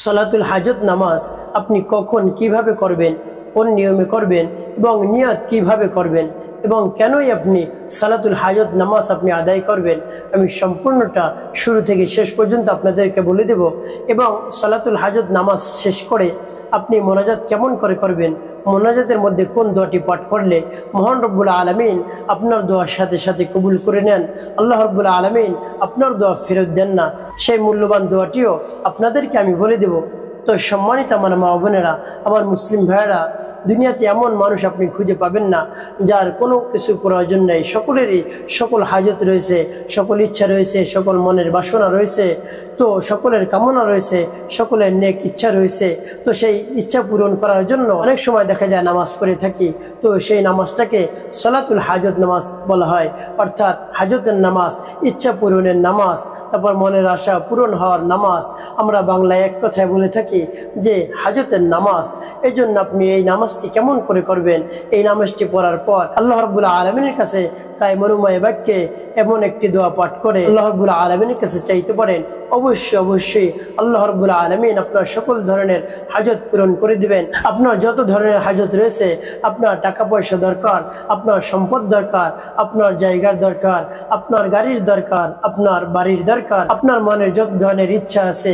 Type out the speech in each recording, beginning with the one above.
সালাতুল হাজত নামাজ আপনি কখন কিভাবে করবেন, কোন নিয়মে করবেন এবং নিয়ত কিভাবে করবেন এবং কেনই আপনি সালাতুল হাজত নামাজ আপনি আদায় করবেন, আমি সম্পূর্ণটা শুরু থেকে শেষ পর্যন্ত আপনাদেরকে বলে দেব। এবং সালাতুল হাজত নামাজ শেষ করে আপনি মোনাজাত কেমন করে করবেন, মোনাজাতের মধ্যে কোন দোয়াটি পাঠ করলে মহান রব্বুল আলামিন আপনার দোয়ার সাথে সাথে কবুল করে নেন, আল্লাহ রব্বুল আলামিন আপনার দোয়া ফেরত দেন না, সেই মূল্যবান দোয়াটিও আপনাদেরকে আমি বলে দেব। তো সম্মানিত আমার মা বোনেরা, আমার মুসলিম ভাইয়েরা, দুনিয়াতে এমন মানুষ আপনি খুঁজে পাবেন না যার কোনো কিছু প্রয়োজন নেই। সকলেরই সকল হাজত রয়েছে, সকল ইচ্ছা রয়েছে, সকল মনের বাসনা রয়েছে, তো সকলের কামনা রয়েছে, সকলের নেক ইচ্ছা রয়েছে। তো সেই ইচ্ছা পূরণ করার জন্য অনেক সময় দেখা যায় নামাজ পড়ে থাকি, তো সেই নামাজটাকে সালাতুল হাজত নামাজ বলা হয়, অর্থাৎ হাজতের নামাজ, ইচ্ছা পূরণের নামাজ, তারপর মনের আশা পূরণ হওয়ার নামাজ। আমরা বাংলায় এক কথায় বলে থাকি যে হাজতের নামাজ। এই জন্য আপনি এই নামাজটি কেমন করে করবেন, এই নামাজটি পড়ার পর আল্লাহ রাব্বুল আলামিনের কাছে তাই মনোময় বাক্যে এমন একটি দোয়া পাঠ করে আল্লাহ রাব্বুল আলামিনের কাছে চাইতে পারেন। অবশ্যই আল্লাহ রাব্বুল আলামিন আপনার সকল ধরনের হাজত পূরণ করে দিবেন। আপনার যত ধরনের হাজত রয়েছে, আপনার টাকা পয়সা দরকার, আপনার সম্পদ দরকার, আপনার জায়গার দরকার, আপনার গাড়ির দরকার, আপনার বাড়ির দরকার, আপনার মনের যত ধরনের ইচ্ছা আছে,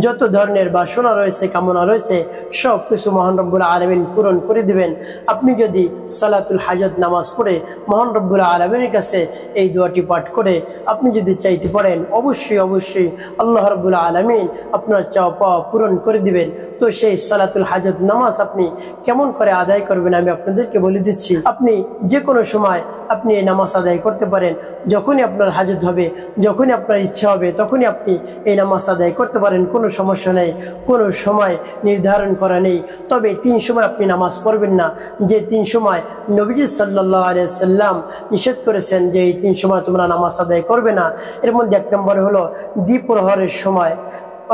যত ধরনের বাসনা রয়েছে, কামনা রয়েছে, সব কিছু মহান রব্বুল আলামিন পূরণ করে দিবেন আপনি যদি সালাতুল হাজত নামাজ পড়ে মহান রব্বুল আলামিনের কাছে এই দোয়াটি পাঠ করে আপনি যদি চাইতে পারেন। অবশ্যই আল্লাহ রাব্বুল আলামিন আপনার চাওয়া পাওয়া পূরণ করে দিবেন। তো সেই সালাতুল হাজত নামাজ আপনি কেমন করে আদায় করবেন আমি আপনাদেরকে বলে দিচ্ছি। আপনি যে কোনো সময় আপনি এই নামাজ আদায় করতে পারেন। যখনই আপনার হাজত হবে, যখনই আপনার ইচ্ছা হবে, তখনই আপনি এই নামাজ আদায় করতে পারেন। কোনো সমস্যা নেই, কোনো সময় নির্ধারণ করা নেই। তবে 3 সময় আপনি নামাজ পড়বেন না, যে 3 সময় নবীজি সাল্লাল্লাহু আলাইহি সাল্লাম নিষেধ করেছেন যে এই 3 সময় তোমরা নামাজ আদায় করবে না। এর মধ্যে 1 নম্বর হলো দ্বিপ্রহরের সময়,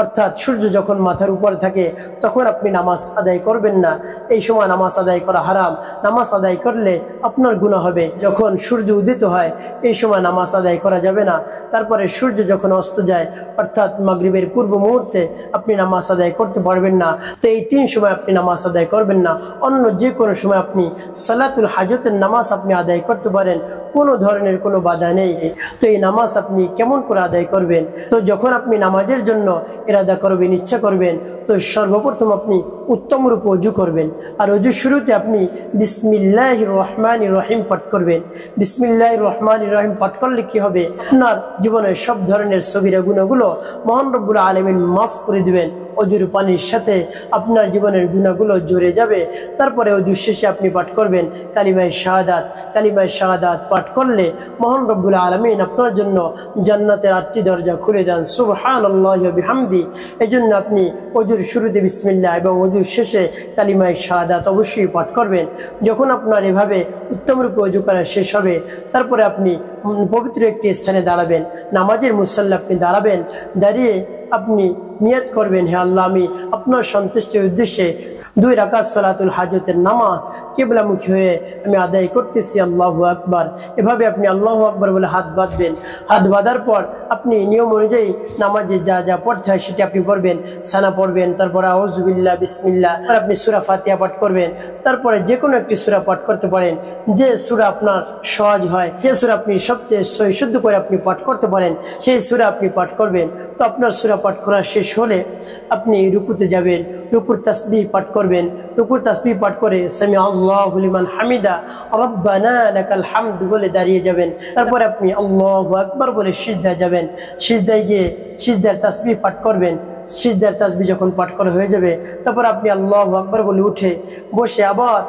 অর্থাৎ সূর্য যখন মাথার উপরে থাকে তখন আপনি নামাজ আদায় করবেন না। এই সময় নামাজ আদায় করা হারাম। নামাজ আদায় করলে আপনার গুনাহ হবে। যখন সূর্য উদিত হয় এই সময় নামাজ আদায় করা যাবে না। তারপরে সূর্য যখন অস্ত যায়, অর্থাৎ মাগরিবের পূর্ব মুহূর্তে আপনি নামাজ আদায় করতে পারবেন না। তো এই 3 সময় আপনি নামাজ আদায় করবেন না। অন্য যে কোনো সময় আপনি সালাতুল হাজতের নামাজ আপনি আদায় করতে পারেন, কোনো ধরনের কোনো বাধা নেই। তো এই নামাজ আপনি কেমন করে আদায় করবেন? তো যখন আপনি নামাজের জন্য ইরাদা করবেন, ইচ্ছা করবেন, তো সর্বপ্রথম আপনি উত্তম রূপে ওযু করবেন। আর ওযুর শুরুতে আপনি বিসমিল্লাহির রহমানির রহিম পাঠ করবেন। বিসমিল্লাহির রহমানির রহিম পাঠ করলে কি হবে? আপনার জীবনের সব ধরনের সগীরা গুনাহগুলো মহান রব্বুল আলামিন মাফ করে দিবেন। ওযুর পানির সাথে আপনার জীবনের গুনাহগুলো ঝরে যাবে। তারপরে ওযুর শেষে আপনি পাঠ করবেন কালিমায়ে শাহাদাত। কালিমায়ে শাহাদাত পাঠ করলে মহান রব্বুল আলামিন আপনার জন্য জান্নাতের 8টি দরজা খুলে দেন। সুবহানাল্লাহি ওয়া বিহামদি। এজন্য আপনি ওযুর শুরুতে বিসমিল্লাহ এবং ওযুর শেষে কালিমায়ে শাহাদাত অবশ্যই পাঠ করবেন। যখন আপনার এভাবে উত্তম রূপে ওযু করা শেষ হবে, তারপরে আপনি পবিত্র একটি স্থানে দাঁড়াবেন, নামাজের মুসাল্লা আপনি দাঁড়াবেন। দাঁড়িয়ে আপনি নিয়ত করবেন, হে আল্লাহ, আমি আপনার সন্তুষ্টির উদ্দেশ্যে 2 রাকাত সালাতুল হাজতের নামাজ কিবলামুখী হয়ে আমি আদায় করতেছি, আল্লাহু আকবার। এভাবে আপনি আল্লাহু আকবার বলে হাত বাঁধবেন। হাত বাঁধার পর আপনি নিয়ম অনুযায়ী নামাজে যা যা পড়তে হয় সেটি আপনি পড়বেন। সানা পড়বেন, তারপর আউযু বিল্লাহ, বিসমিল্লাহ, আর আপনি সূরা ফাতিহা পাঠ করবেন। তারপরে যে কোনো একটি সূরা পাঠ করতে পারেন, যে সূরা আপনার সহজ হয়, যে সূরা আপনি সবচেয়ে শুদ্ধ করে আপনি পাঠ করতে পারেন, সেই সূরা আপনি পাঠ করবেন। তো আপনার সূরা পাঠ করা শেষ হলে আপনি রুকুতে যাবেন, রুকুর তাসবিহ পাঠ করবেন। রুকুর তাসবিহ পাঠ করে সামি আল্লাহু লিমান হামিদা রব্বানা লাকাল হামদ বলে দাঁড়িয়ে যাবেন। তারপর আপনি আল্লাহু আকবার বলে সিজদায় যাবেন। সিজদায় গিয়ে সিজদার তাসবিহ পাঠ করবেন। সিজদার তাসবিহ যখন পাঠ করা হয়ে যাবে, তারপর আপনি আল্লাহু আকবার বলে উঠে বসে আবার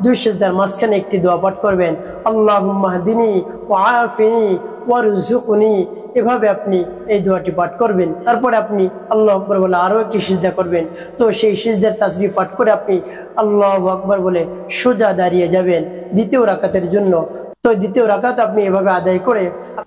2 সিজদার মাঝখানে একটি দোয়া পাঠ করবেন, আল্লাহুম্মা হদিনি ওয়া আফিনি ওয়ারযুকনি। এভাবে আপনি এই দোয়াটি পাঠ করবেন। তারপরে আপনি আল্লাহু আকবার বলে আরও একটি সিজদা করবেন। তো সেই সিজদার তাসবিহ পাঠ করে আপনি আল্লাহু আকবার বলে সোজা দাঁড়িয়ে যাবেন দ্বিতীয় রাকাতের জন্য। তো দ্বিতীয় রাকাত আপনি এভাবে আদায় করে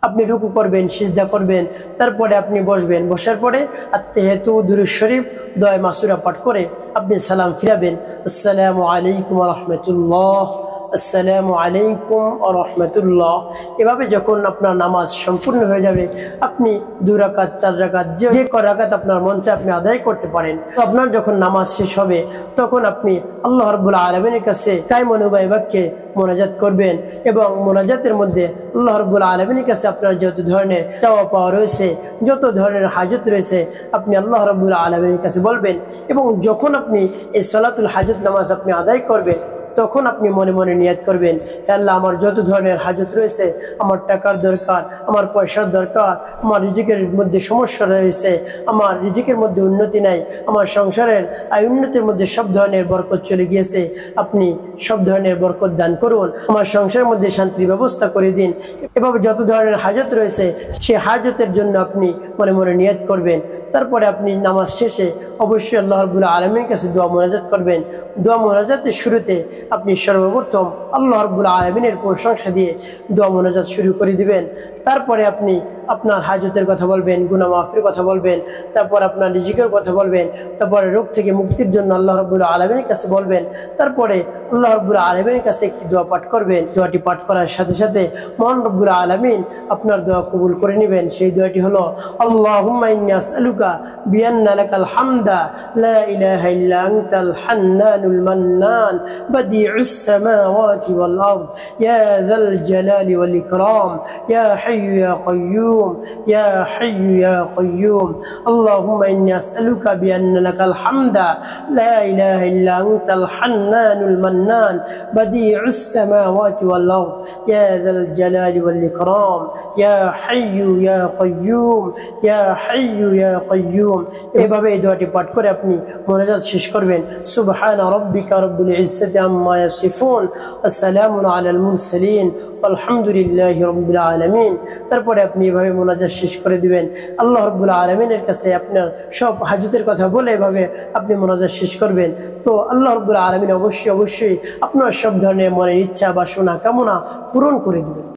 আপনি রুকু করবেন, সিজদা করবেন, তারপরে আপনি বসবেন। বসার পরে আত্তাহিয়াতু, দুরূদ শরীফ, দোয়া মাসুরা পাঠ করে আপনি সালাম ফিরাবেন, আসসালামু আলাইকুম ওয়া রাহমাতুল্লাহ। আসসালামু আলাইকুম ওয়া রাহমাতুল্লাহ। এভাবে যখন আপনার নামাজ সম্পূর্ণ হয়ে যাবে, আপনি 2 রাকাত 4 রাকাত যে ক রাকাত আপনার মন চায় আপনি আদায় করতে পারেন। তো আপনার যখন নামাজ শেষ হবে তখন আপনি আল্লাহ রাব্বুল আলামিনের কাছে কায়মন উবাই বাক্যে মোনাজাত করবেন এবং মোনাজাতের মধ্যে আল্লাহ রাব্বুল আলামিনের কাছে আপনার যত ধরনের চাওয়া পাওয়া রয়েছে, যত ধরনের হাজত রয়েছে আপনি আল্লাহ রাব্বুল আলামিনের কাছে বলবেন। এবং যখন আপনি এই সালাতুল হাজত নামাজ আপনি আদায় করবেন তখন আপনি মনে মনে নিয়াত করবেন, হে আল্লাহ, আমার যত ধরনের হাজত রয়েছে, আমার টাকার দরকার, আমার পয়সার দরকার, আমার রিজিকের মধ্যে সমস্যা রয়েছে, আমার রিজিকের মধ্যে উন্নতি নাই, আমার সংসারের উন্নতির মধ্যে সব ধরনের বরকত চলে গিয়েছে, আপনি সব ধরনের বরকত দান করুন, আমার সংসারের মধ্যে শান্তির ব্যবস্থা করে দিন। এভাবে যত ধরনের হাজত রয়েছে সেই হাজতের জন্য আপনি মনে মনে নিয়াত করবেন। তারপরে আপনি নামাজ শেষে অবশ্যই আল্লাহ রাব্বুল আলামিনের কাছে দোয়া মোনাজাত করবেন। দোয়া মোনাজাতের শুরুতে আপনি সর্বপ্রথম আল্লাহ রাব্বুল আলামিনের প্রশংসা দিয়ে দোয়া মোনাজাত শুরু করে দিবেন। তারপরে আপনি আপনার হাজতের কথা বলবেন, গুনাহ মাফের কথা বলবেন, তারপর আপনার রিজিকের কথা বলবেন, তারপরে রোগ থেকে মুক্তির জন্য আল্লাহ রাব্বুল আলামিনের কাছে বলবেন। তারপরে আল্লাহ রাব্বুল আলামিনের কাছে একটি দোয়া পাঠ করবেন। দোয়াটি পাঠ করার সাথে সাথে মহান রব্বুল আলামিন আপনার দোয়া কবুল করে নেবেন। সেই দোয়াটি হলো, আল্লাহুম্মা ইন্নী আসআলুকা বিআন্না লাকাল হামদা লা ইলাহা ইল্লা আনতাল হান্নানুল মান্নান বাদিউস সামাওয়াতি ওয়াল আরদ ইয়া যাল জালালি ওয়াল ইকরাম ইয়া হাইয়্যু ইয়া কাইয়্যুম ইয়া হাইয়্যু ইয়া কাইয়্যুম। আল্লাহুম্মা ইন্নী আসআলুকা বিআন্না লাকাল হামদা লা ইলাহা ইল্লা আনতাল হান্নানুল মান্নান বাদিউস সামাওয়াতি ওয়াল আরদ ইয়া যাল জালালি ওয়াল ইকরাম ইয়া হাইয়্যু ইয়া কাইয়্যুম ইয়া হাইয়্যু ইয়া কাইয়্যুম। এভাবে এই দোয়াটি পাঠ করে আপনি মোনাজাত শেষ করবেন। সুবহানা রাব্বিকা রাব্বিল ইজ্জাতি আম্মা ইয়াসিফুন ওয়া সালামুন আলাল মুরসালিন আলহামদুলিল্লাহি রাব্বিল আলামিন। তারপরে আপনি এভাবে মোনাজাত শেষ করে দিবেন। আল্লাহ রাব্বুল আলামিনের কাছে আপনার সব হাজতের কথা বলে এভাবে আপনি মোনাজাত শেষ করবেন। তো আল্লাহ রাব্বুল আলামিন অবশ্যই আপনার সব ধরনের মনের ইচ্ছা বাসনা কামনা পূরণ করে দিবেন।